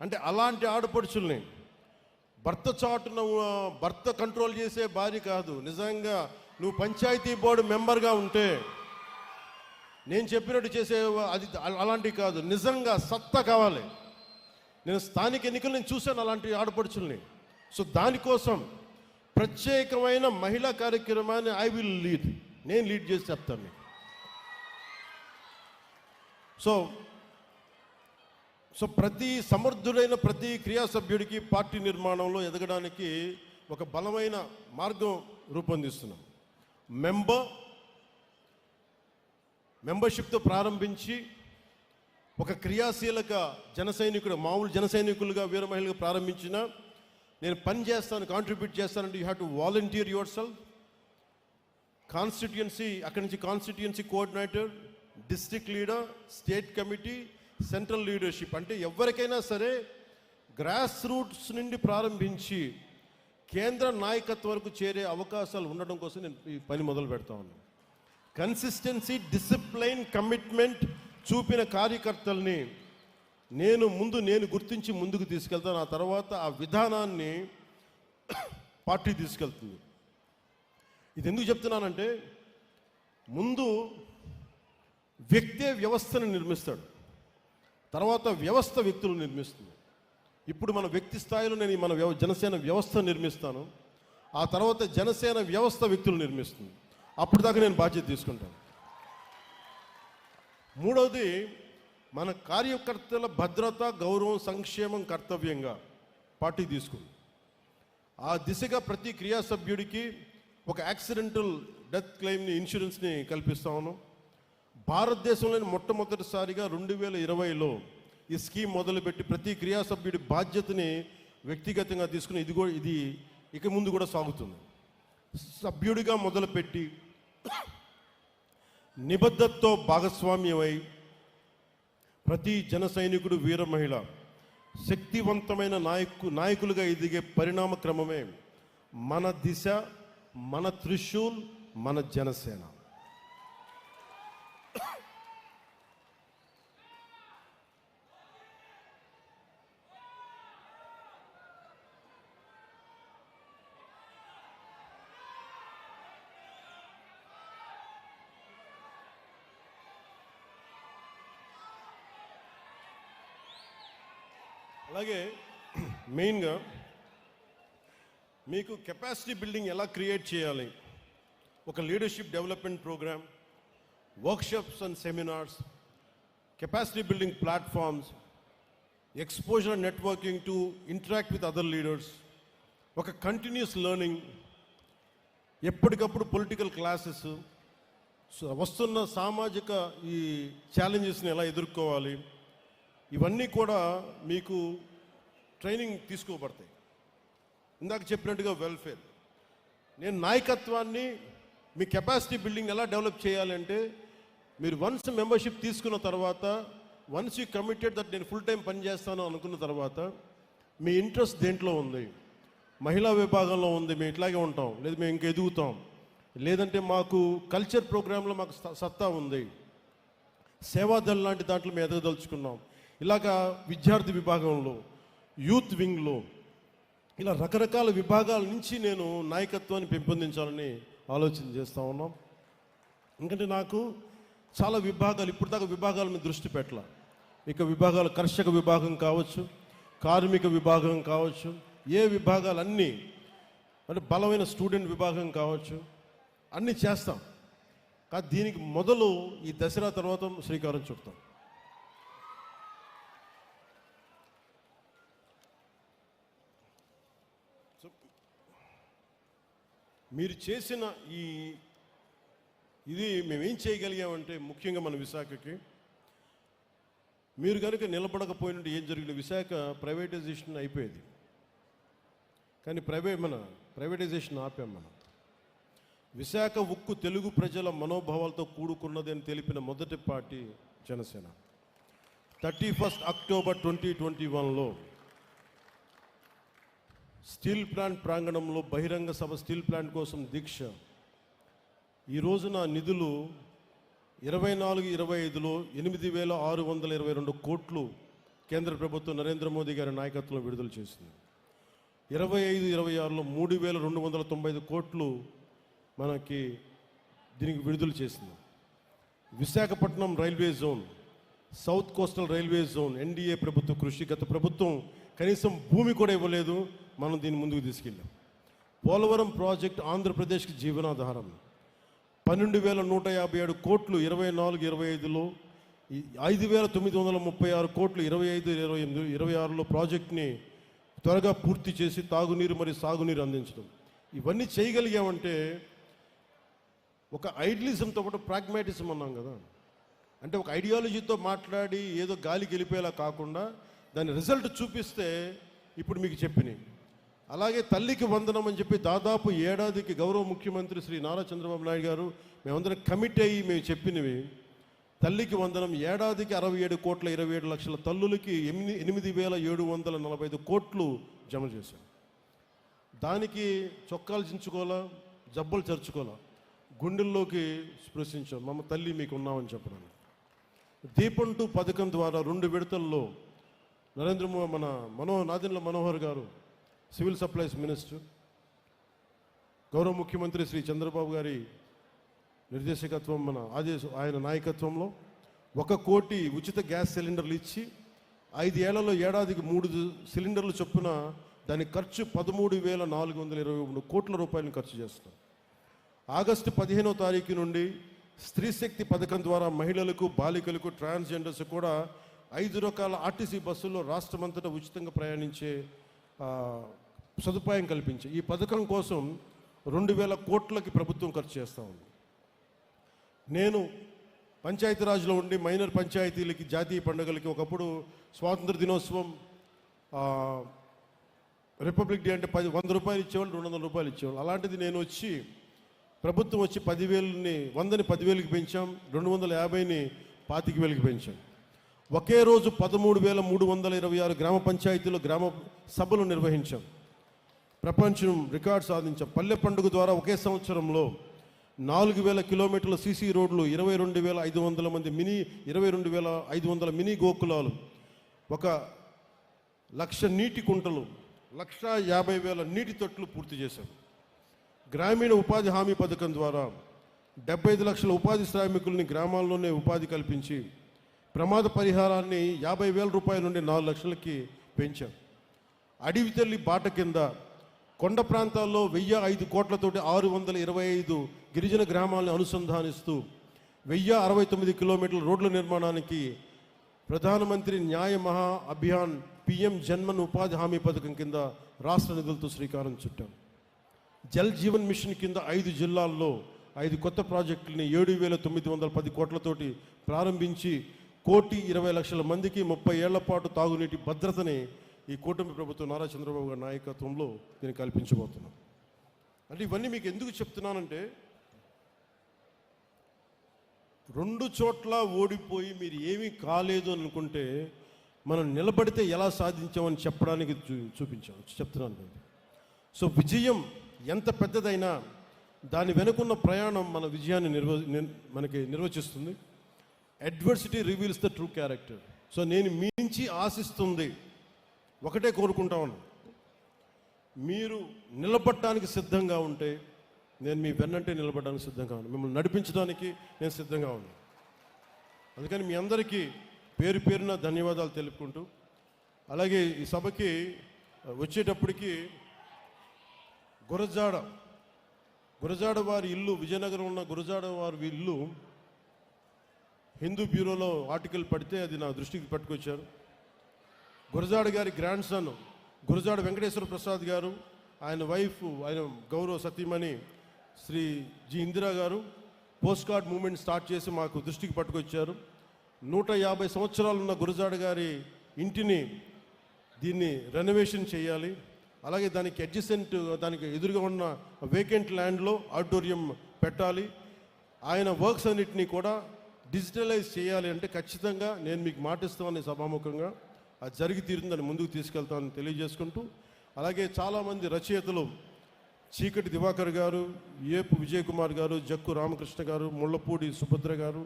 అంటే అలాంటి ఆడపడుచుల్ని భర్త చాటున భర్త కంట్రోల్ చేసే భార్య కాదు. నిజంగా నువ్వు పంచాయతీ బోర్డు మెంబర్గా ఉంటే నేను చెప్పినట్టు చేసే అది అలాంటివి కాదు. నిజంగా సత్తా కావాలి. నేను స్థానిక ఎన్నికలు నేను చూశాను అలాంటి ఆడపడుచుల్ని. సో దానికోసం ప్రత్యేకమైన మహిళా కార్యక్రమాన్ని ఐ విల్ లీడ్, నేను లీడ్ చేసి చెప్తాను మీకు. సో ప్రతి సమర్థుడైన ప్రతి క్రియా సభ్యుడికి పార్టీ నిర్మాణంలో ఎదగడానికి ఒక బలమైన మార్గం రూపొందిస్తున్నాం. మెంబర్షిప్తో ప్రారంభించి ఒక క్రియాశీలక జన సైనికుడు, మామూలు జన సైనికులుగా వీర మహిళగా ప్రారంభించిన నేను పని చేస్తాను, కాంట్రిబ్యూట్ చేస్తానంటే you have to volunteer your self. Constituency, అక్కడి నుంచి constituency coordinator, district leader, state committee, central leadership. అంటే ఎవరికైనా సరే గ్రాస్ రూట్స్ నుండి ప్రారంభించి కేంద్ర నాయకత్వం వరకు చేరే అవకాశాలు ఉండడం కోసం నేను ఈ పని మొదలు పెడతా ఉన్నాను. కన్సిస్టెన్సీ, డిసిప్లైన్, కమిట్మెంట్ చూపిన కార్యకర్తల్ని నేను గుర్తించి ముందుకు తీసుకెళ్తాను. ఆ తర్వాత ఆ విధానాన్ని పార్టీ తీసుకెళ్తుంది. ఇది ఎందుకు చెప్తున్నానంటే, ముందు వ్యక్తే వ్యవస్థను నిర్మిస్తాడు, తర్వాత వ్యవస్థ వ్యక్తులు నిర్మిస్తుంది. ఇప్పుడు మన వ్యక్తి స్థాయిలో నేను మన జనసేన వ్యవస్థ నిర్మిస్తాను. ఆ తర్వాత జనసేన వ్యవస్థ వ్యక్తులు నిర్మిస్తుంది. అప్పుడు దాకా నేను బాధ్యత తీసుకుంటాను. మూడవది, మన కార్యకర్తల భద్రత, గౌరవం, సంక్షేమం కర్తవ్యంగా పార్టీ తీసుకుంది. ఆ దిశగా ప్రతి క్రియా సభ్యుడికి ఒక యాక్సిడెంటల్ డెత్ క్లెయిమ్ని, ఇన్సూరెన్స్ని కల్పిస్తా ఉన్నాం. భారతదేశంలోని మొట్టమొదటిసారిగా 2020లో ఈ స్కీమ్ మొదలుపెట్టి ప్రతి క్రియా సభ్యుడి బాధ్యతని వ్యక్తిగతంగా తీసుకుని ఇది ఇక ముందు కూడా సాగుతుంది. సభ్యుడిగా మొదలుపెట్టి నిబద్ధతతో భాగస్వామ్యమై ప్రతి జన సైనికుడు, వీర మహిళ శక్తివంతమైన నాయకులుగా ఎదిగే పరిణామ క్రమమే మన దిశ, మన త్రిశూల్, మన జనసేన. అలాగే మెయిన్గా మీకు కెపాసిటీ బిల్డింగ్ ఎలా క్రియేట్ చేయాలి, ఒక leadership development program, workshops and seminars, capacity building platforms, exposure and networking to interact with other leaders, ఒక కంటిన్యూస్ లెర్నింగ్, ఎప్పటికప్పుడు పొలిటికల్ క్లాసెస్, వస్తున్న సామాజిక ఈ ఛాలెంజెస్ని ఎలా ఎదుర్కోవాలి, ఇవన్నీ కూడా మీకు ట్రైనింగ్ తీసుకోబడతాయి. ఇందాక చెప్పినట్టుగా వెల్ఫేర్. నేను నాయకత్వాన్ని, మీ కెపాసిటీ బిల్డింగ్ ఎలా డెవలప్ చేయాలంటే, మీరు వన్స్ మెంబర్షిప్ తీసుకున్న తర్వాత, వన్స్ యూ కమిటెడ్ దట్ నేను ఫుల్ టైం పని చేస్తాను అనుకున్న తర్వాత, మీ ఇంట్రెస్ట్ దేంట్లో ఉంది? మహిళా విభాగంలో ఉంది, మేము ఇట్లాగే ఉంటాం, లేదా మేము ఇంకా ఎదుగుతాం, లేదంటే మాకు కల్చర్ ప్రోగ్రాంలో మాకు సత్తా ఉంది, సేవాదళ లాంటి దాంట్లో మేము ఎదగదలుచుకున్నాం. ఇలాగా విద్యార్థి విభాగంలో, యూత్ వింగ్లో, ఇలా రకరకాల విభాగాల నుంచి నేను నాయకత్వాన్ని పెంపొందించాలని ఆలోచన చేస్తూ ఉన్నాం. ఎందుకంటే నాకు చాలా విభాగాలు, ఇప్పుడు దాకా విభాగాల మీద దృష్టి పెట్టాల. ఇక విభాగాలు కర్షక విభాగం కావచ్చు, కార్మిక విభాగం కావచ్చు, ఏ విభాగాలన్నీ అంటే బలమైన స్టూడెంట్ విభాగం కావచ్చు, అన్నీ చేస్తాం. కానీ దీనికి మొదలు ఈ దసరా తర్వాత శ్రీకారం చుడతాం. మీరు చేసిన ఇది మేమేం చేయగలిగామంటే, ముఖ్యంగా మన విశాఖకి మీరు కనుక నిలబడకపోయినట్టు ఏం జరిగింది, విశాఖ ప్రైవేటైజేషన్ అయిపోయేది. కానీ ప్రైవేటైజేషన్ ఆపాం మనం. విశాఖ ఉక్కు తెలుగు ప్రజల మనోభావాలతో కూడుకున్నది అని తెలిపిన మొదటి పార్టీ జనసేన. 31 అక్టోబర్ 2021లో స్టీల్ ప్లాంట్ ప్రాంగణంలో బహిరంగ సభ, స్టీల్ ప్లాంట్ కోసం దీక్ష. ఈ రోజున నిధులు 24-25లో 8,622 కోట్లు కేంద్ర ప్రభుత్వం నరేంద్ర మోదీ గారి నాయకత్వంలో విడుదల చేసింది. 25-26లో 3,295 కోట్లు మనకి దీనికి విడుదల చేసింది. Visakhapatnam railway zone, south coastal railway zone, NDA ప్రభుత్వ కృషి. గత ప్రభుత్వం కనీసం భూమి కూడా ఇవ్వలేదు, మనం దీన్ని ముందుకు తీసుకెళ్ళాం. పోలవరం ప్రాజెక్ట్ ఆంధ్రప్రదేశ్కి జీవనాధారం. 12,157 కోట్లు 24-25లో, 5,936 కోట్లు 25-26లో ప్రాజెక్ట్ని త్వరగా పూర్తి చేసి తాగునీరు మరియు సాగునీరు అందించడం. ఇవన్నీ చేయగలిగామంటే ఒక ఐడియలిజంతో పాటు ప్రాగ్మాటిజం అన్నాం కదా, అంటే ఒక ఐడియాలజీతో మాట్లాడి ఏదో గాలికి వెళ్ళిపోయేలా కాకుండా దాని రిజల్ట్ చూపిస్తే ఇప్పుడు మీకు చెప్పినాయి. అలాగే తల్లికి వందనం అని చెప్పి దాదాపు ఏడాదికి గౌరవ ముఖ్యమంత్రి శ్రీ నారా చంద్రబాబు నాయుడు గారు మేమందరం కమిట్ అయ్యి మేము చెప్పినవి, తల్లికి వందనం ఏడాదికి 67,27,00,000 తల్లులకి 8,745 కోట్లు జమ చేశాం. దానికి చొక్కాలు చించుకోవాలా, జబ్బలు చరుచుకోవాలా, గుండెల్లోకి స్పృశించాం. మమ్మ తల్లి మీకు ఉన్నామని చెప్పడానికి. దీపం 2 పథకం ద్వారా 2 విడతల్లో నాదెండ్ల మనోహర్ గారు సివిల్ సప్లైస్ మినిస్టర్, గౌరవ ముఖ్యమంత్రి శ్రీ చంద్రబాబు గారి నిర్దేశకత్వం, ఆయన నాయకత్వంలో 1 కోటి ఉచిత గ్యాస్ సిలిండర్లు ఇచ్చి 5 ఏళ్లలో ఏడాదికి 3 సిలిండర్లు చొప్పున దాని ఖర్చు 13,423 కోట్ల రూపాయలను ఖర్చు చేస్తాం. ఆగస్టు 15వ తారీఖు నుండి స్త్రీ శక్తి పథకం ద్వారా మహిళలకు, బాలికలకు, ట్రాన్స్జెండర్స్ కూడా 5 రకాల ఆర్టీసీ బస్సుల్లో రాష్ట్రమంతటా ఉచితంగా ప్రయాణించే సదుపాయం కల్పించే ఈ పథకం కోసం 2,000 కోట్లకి ప్రభుత్వం ఖర్చు చేస్తూ ఉంది. నేను పంచాయతీరాజ్లో ఉండి మైనర్ పంచాయతీలకి, జాతీయ పండుగలకి ఒకప్పుడు స్వాతంత్ర దినోత్సవం, రిపబ్లిక్ డే అంటే 100 రూపాయలు ఇచ్చేవాళ్ళు, 200 రూపాయలు ఇచ్చేవాళ్ళు. అలాంటిది నేను వచ్చి, ప్రభుత్వం వచ్చి 10,000ని 100ని 10,000కి పెంచాం, 250ని 25,000కి పెంచాం. ఒకే రోజు 13,326 గ్రామ పంచాయతీలో గ్రామ సభలు నిర్వహించాం. ప్రపంచం రికార్డు సాధించాం. పల్లె పండుగ ద్వారా ఒకే సంవత్సరంలో 4,000 కిలోమీటర్ల సీసీ రోడ్లు, 22,500 మంది 22,500 మినీ గోకులాలు, 1,00,000 నీటి కుంటలు, 1,50,000 నీటి తొట్లు పూర్తి చేశాం. గ్రామీణ ఉపాధి హామీ పథకం ద్వారా 75 లక్షల ఉపాధి శ్రామికుల్ని గ్రామాల్లోనే ఉపాధి కల్పించి ప్రమాద పరిహారాన్ని 50,000 రూపాయల నుండి 4 లక్షలకి పెంచాం. అడవి తల్లి బాట కింద కొండ ప్రాంతాల్లో 1,005 కోట్లతోటి 625 గిరిజన గ్రామాలను అనుసంధానిస్తూ 1,069 కిలోమీటర్ల రోడ్ల నిర్మాణానికి ప్రధానమంత్రి న్యాయ మహా అభియాన్ పిఎం జన్మన్ ఉపాధి హామీ పథకం కింద రాష్ట్ర నిధులతో శ్రీకారం చుట్టాం. జల్ జీవన్ మిషన్ కింద 5 జిల్లాల్లో 5 కొత్త ప్రాజెక్టులని 7,910 కోట్లతోటి ప్రారంభించి 1,20,00,000 మందికి 30 ఏళ్ల పాటు తాగునీటి భద్రతని ఈ కూటమి ప్రభుత్వం నారా చంద్రబాబు గారి నాయకత్వంలో దీన్ని కల్పించబోతున్నాం. అంటే ఇవన్నీ మీకు ఎందుకు చెప్తున్నానంటే, 2 చోట్ల ఓడిపోయి మీరు ఏమీ కాలేదు అని అనుకుంటే మనం నిలబడితే ఎలా సాధించామని చెప్పడానికి చెప్తున్నాను. సో విజయం ఎంత పెద్దదైనా దాని వెనుకున్న ప్రయాణం మన విజయాన్ని మనకి నిర్వచిస్తుంది. Adversity reveals the true character. So నేను మీ నుంచి ఆశిస్తుంది ఒకటే కోరుకుంటా ఉన్నాను, మీరు నిలబడటానికి సిద్ధంగా ఉంటే నేను మీ వెన్నంటే నిలబడడానికి సిద్ధంగా ఉన్నాను, మిమ్మల్ని నడిపించడానికి నేను సిద్ధంగా ఉన్నాను. అందుకని మీ అందరికీ పేరు పేరున ధన్యవాదాలు తెలుపుకుంటూ, అలాగే ఈ సభకి వచ్చేటప్పటికి గురజాడ వారి ఇల్లు, విజయనగరం ఉన్న గురజాడ వారి ఇల్లు హిందూ బ్యూరోలో ఆర్టికల్ పడితే అది నా దృష్టికి పట్టుకొచ్చారు. గురజాడ గారి గ్రాండ్ సన్ గురజాడ వెంకటేశ్వర ప్రసాద్ గారు, ఆయన వైఫ్, ఆయన గౌరవ సతీమణి శ్రీ జి ఇందిరా గారు పోస్ట్ కార్డ్ మూవ్మెంట్ స్టార్ట్ చేసి మాకు దృష్టికి పట్టుకొచ్చారు. 150 సంవత్సరాలు ఉన్న గురజాడ గారి ఇంటిని దీన్ని రెనోవేషన్ చేయాలి, అలాగే దానికి అడ్జసెంట్, దానికి ఎదురుగా ఉన్న వేకెంట్ ల్యాండ్లో ఆడిటోరియం పెట్టాలి, ఆయన వర్క్స్ అన్నిటినీ కూడా డిజిటలైజ్ చేయాలి అంటే ఖచ్చితంగా నేను మీకు మాటిస్తామని సభాముఖంగా అది జరిగి తీరుతుందని ముందుకు తీసుకెళ్తామని తెలియజేసుకుంటూ, అలాగే చాలామంది రచయితలు చీకటి దివాకర్ గారు, ఏపు విజయ్ కుమార్ గారు, జక్కు రామకృష్ణ గారు, ముళ్ళపూడి సుభద్ర గారు,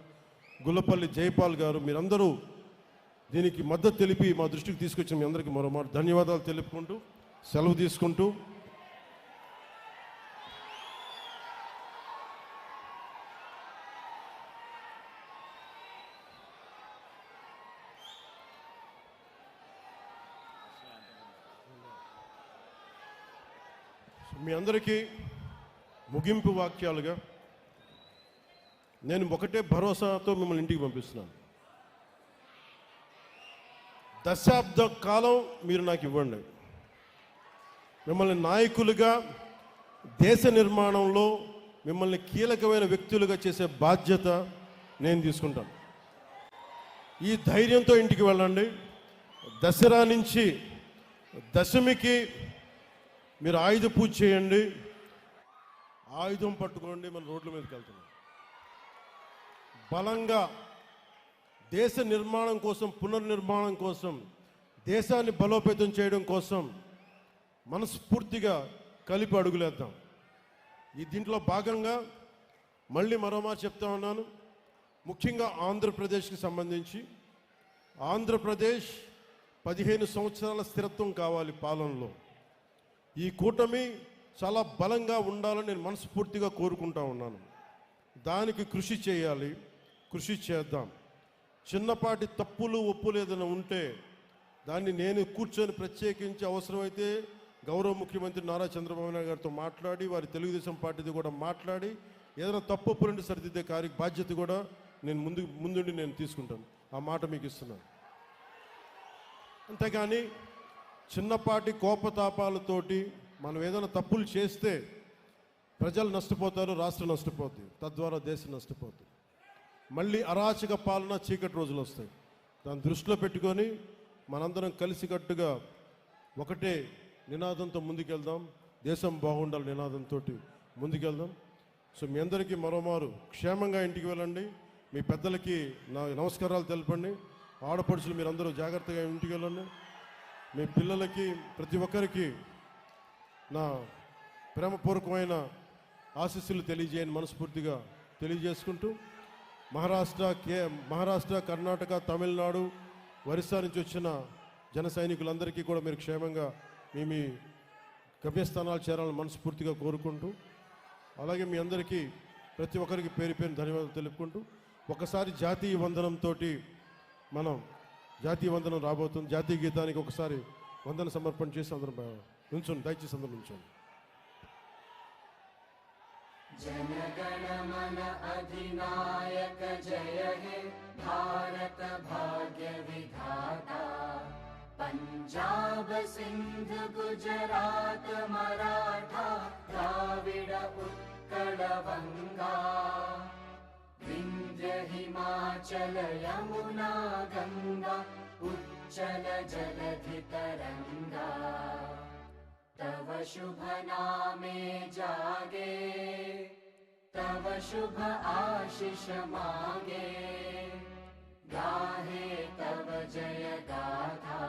గుల్లపల్లి జైపాల్ గారు, మీరందరూ దీనికి మద్దతు తెలిపి మా దృష్టికి తీసుకొచ్చిన మీ అందరికీ మరోమారు ధన్యవాదాలు తెలుపుకుంటూ సెలవు తీసుకుంటూ, మీ అందరికీ ముగింపు వాక్యాలుగా నేను ఒకటే భరోసాతో మిమ్మల్ని ఇంటికి పంపిస్తున్నాను. దశాబ్ద కాలం మీరు నాకు ఇవ్వండి, మిమ్మల్ని నాయకులుగా దేశ నిర్మాణంలో మిమ్మల్ని కీలకమైన వ్యక్తులుగా చేసే బాధ్యత నేను తీసుకుంటాను. ఈ ధైర్యంతో ఇంటికి వెళ్ళండి. దసరా నుంచి దశమికి మీరు ఆయుధ పూజ చేయండి, ఆయుధం పట్టుకోండి, మన రోడ్ల మీదకి వెళ్తున్నాం. బలంగా దేశ నిర్మాణం కోసం, పునర్నిర్మాణం కోసం, దేశాన్ని బలోపేతం చేయడం కోసం మనస్ఫూర్తిగా కలిపి అడుగులేద్దాం. దీంట్లో భాగంగా మళ్ళీ మరోమారు చెప్తా ఉన్నాను, ముఖ్యంగా ఆంధ్రప్రదేశ్కి సంబంధించి ఆంధ్రప్రదేశ్ 15 సంవత్సరాల స్థిరత్వం కావాలి పాలనలో. ఈ కూటమి చాలా బలంగా ఉండాలని నేను మనస్ఫూర్తిగా కోరుకుంటా ఉన్నాను. దానికి కృషి చేయాలి, కృషి చేద్దాం. చిన్నపాటి తప్పులు ఒప్పులు ఏదైనా ఉంటే దాన్ని నేను కూర్చొని ప్రత్యేకించి అవసరమైతే గౌరవ ముఖ్యమంత్రి నారా చంద్రబాబు నాయుడు గారితో మాట్లాడి, వారి తెలుగుదేశం పార్టీది కూడా మాట్లాడి ఏదైనా తప్పు ఒప్పులుంటే సరిదిద్దే బాధ్యత కూడా నేను ముందుండి నేను తీసుకుంటాను. ఆ మాట మీకు ఇస్తున్నాను. అంతేగాని చిన్నపాటి కోపతాపాలతోటి మనం ఏదైనా తప్పులు చేస్తే ప్రజలు నష్టపోతారు, రాష్ట్రం నష్టపోతుంది, తద్వారా దేశం నష్టపోతుంది. మళ్ళీ అరాచక పాలన, చీకటి రోజులు వస్తాయి. దాన్ని దృష్టిలో పెట్టుకొని మనందరం కలిసికట్టుగా ఒకటే నినాదంతో ముందుకెళ్దాం. దేశం బాగుండాలి నినాదంతో ముందుకెళ్దాం. సో మీ అందరికీ మరోమారు క్షేమంగా ఇంటికి వెళ్ళండి. మీ పెద్దలకి నా నమస్కారాలు తెలపండి. ఆడపడుచులు మీరందరూ జాగ్రత్తగా ఇంటికి వెళ్ళండి. మీ పిల్లలకి ప్రతి ఒక్కరికి నా ప్రేమపూర్వకమైన ఆశీస్సులు తెలియజేయని మనస్ఫూర్తిగా తెలియజేసుకుంటూ, మహారాష్ట్ర, కర్ణాటక, తమిళనాడు, ఒరిస్సా నుంచి వచ్చిన జన సైనికులందరికీ కూడా మీరు క్షేమంగా మీ గమ్యస్థానాలు చేరాలని మనస్ఫూర్తిగా కోరుకుంటూ, అలాగే మీ అందరికీ ప్రతి ఒక్కరికి పేరు పేరు ధన్యవాదాలు తెలుపుకుంటూ, ఒకసారి జాతీయ వందనంతో మనం జాతీయ వందనం రాబోతుంది. జాతీయ గీతానికి ఒకసారి వందన సమర్పణ చేసి అందరం నుంచోండి, దయచేసి అందరం నుంచోండి. जनगण मन अधिनायक जय हे भारत भाग्य विधाता, पंजाब सिंध गुजरात मराठा द्राविड उत्कल बंगा, विंध्य हिमाचल यमुना गंगा उच्चल जलधि तरंगा, तव शुभ नामे जागे, तव शुभ आशीष मागे, गाहे तव जय गाथा।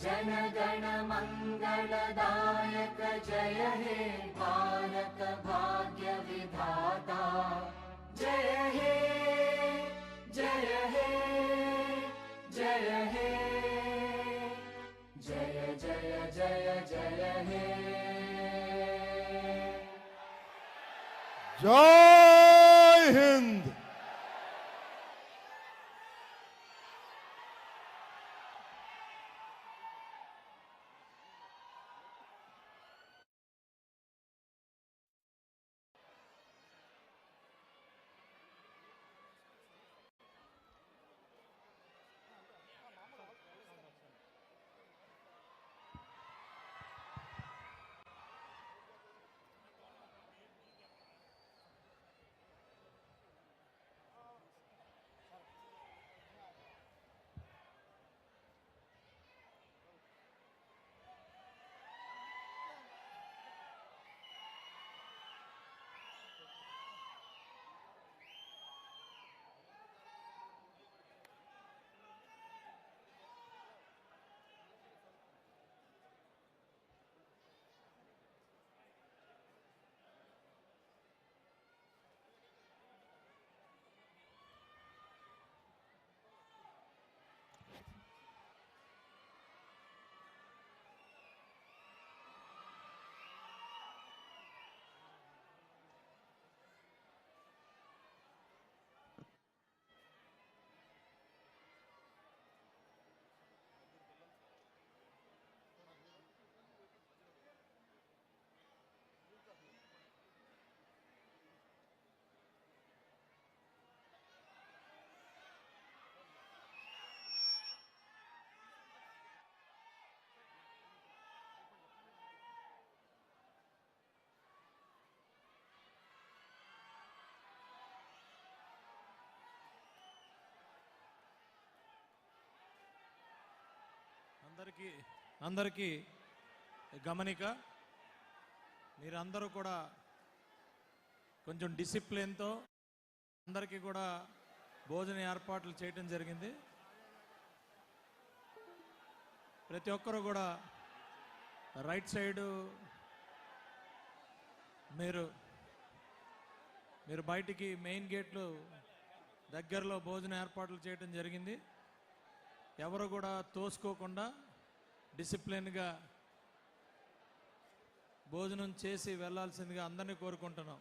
जन गण मंगलदायक जय हे भारत भाग्य विधाता, जय हे जय हे जय हे जय जय जय जय हे जय हिंद। అందరికీ గమనిక, మీరందరూ కూడా కొంచెం డిసిప్లిన్తో అందరికీ కూడా భోజన ఏర్పాట్లు చేయడం జరిగింది. ప్రతి ఒక్కరూ కూడా రైట్ సైడు మీరు బయటికి మెయిన్ గేట్లు దగ్గరలో భోజన ఏర్పాట్లు చేయడం జరిగింది. ఎవరు కూడా తోసుకోకుండా డిసిప్లిన్గా భోజనం చేసి వెళ్ళాల్సిందిగా అందరినీ కోరుకుంటున్నాం.